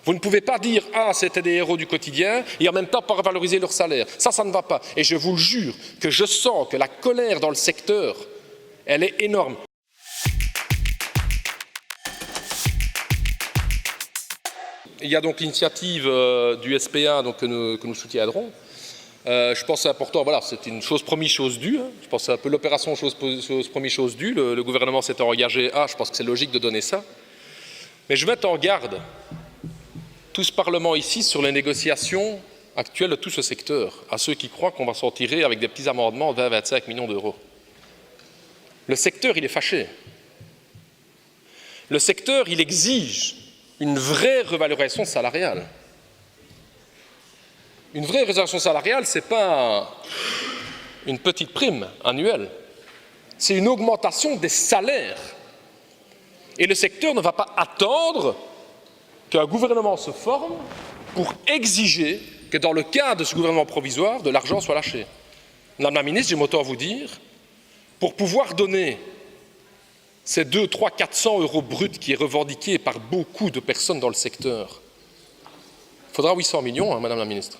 Vous ne pouvez pas dire « Ah, c'était des héros du quotidien » et en même temps pas revaloriser leur salaire. Ça ne va pas. Et je vous le jure que je sens que la colère dans le secteur, elle est énorme. Il y a donc l'initiative du SPA donc, que nous soutiendrons. Je pense que c'est important, voilà, c'est une chose promise, chose due. Hein. Je pense que c'est un peu l'opération chose promise, chose due. Le gouvernement s'est engagé je pense que c'est logique de donner ça. Mais je mets en garde tout ce Parlement ici sur les négociations actuelles de tout ce secteur, à ceux qui croient qu'on va s'en tirer avec des petits amendements de 20-25 millions d'euros. Le secteur, il est fâché. Le secteur, il exige une vraie revalorisation salariale. Une vraie revalorisation salariale, ce n'est pas une petite prime annuelle, c'est une augmentation des salaires. Et le secteur ne va pas attendre qu'un gouvernement se forme pour exiger que dans le cadre de ce gouvernement provisoire, de l'argent soit lâché. Madame la ministre, j'ai autant à vous dire, pour pouvoir donner ces 200, 300, 400 euros bruts qui est revendiqué par beaucoup de personnes dans le secteur, il faudra 800 millions, hein, Madame la ministre.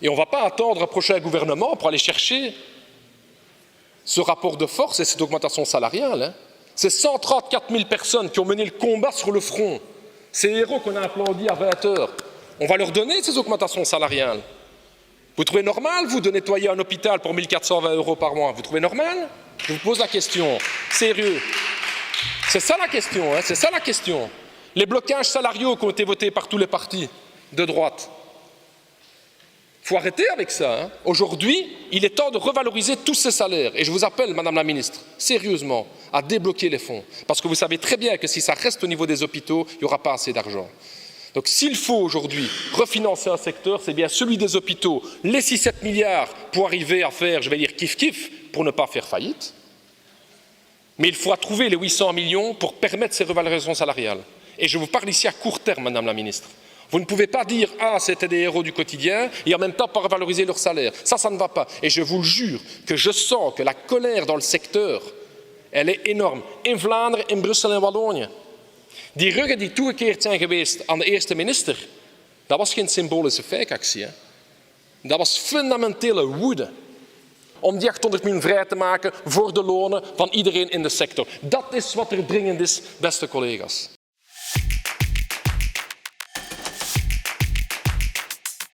Et on ne va pas attendre un prochain gouvernement pour aller chercher ce rapport de force et cette augmentation salariale. Hein. C'est 134 000 personnes qui ont mené le combat sur le front. Ces héros qu'on a applaudis à 20 heures, on va leur donner ces augmentations salariales. Vous trouvez normal, vous, de nettoyer un hôpital pour 1 420 euros par mois? Vous trouvez normal? Je vous pose la question. Sérieux. C'est ça la question, hein, c'est ça la question. Les blocages salariaux qui ont été votés par tous les partis de droite. Il faut arrêter avec ça. Hein. Aujourd'hui, il est temps de revaloriser tous ces salaires. Et je vous appelle, Madame la Ministre, sérieusement, à débloquer les fonds. Parce que vous savez très bien que si ça reste au niveau des hôpitaux, il n'y aura pas assez d'argent. Donc s'il faut aujourd'hui refinancer un secteur, c'est bien celui des hôpitaux. Les 6-7 milliards pour arriver à faire, je vais dire, kiff-kiff, pour ne pas faire faillite. Mais il faudra trouver les 800 millions pour permettre ces revalorisations salariales. Et je vous parle ici à court terme, Madame la Ministre. Vous ne pouvez pas dire « Ah, c'était des héros du quotidien » et en même temps pas revaloriser leur salaire. Ça ne va pas. Et je vous le jure que je sens que la colère dans le secteur, elle est énorme. In Vlaanderen, in Brussel en Wallonië. Die ruggen die toegekeerd zijn geweest aan de eerste minister, dat was geen symbolische fake-actie. Hè? Dat was fundamentele woede. Om die 800 miljoen vrij te maken voor de lonen van iedereen in de sector. Dat is wat er dringend is, beste collega's.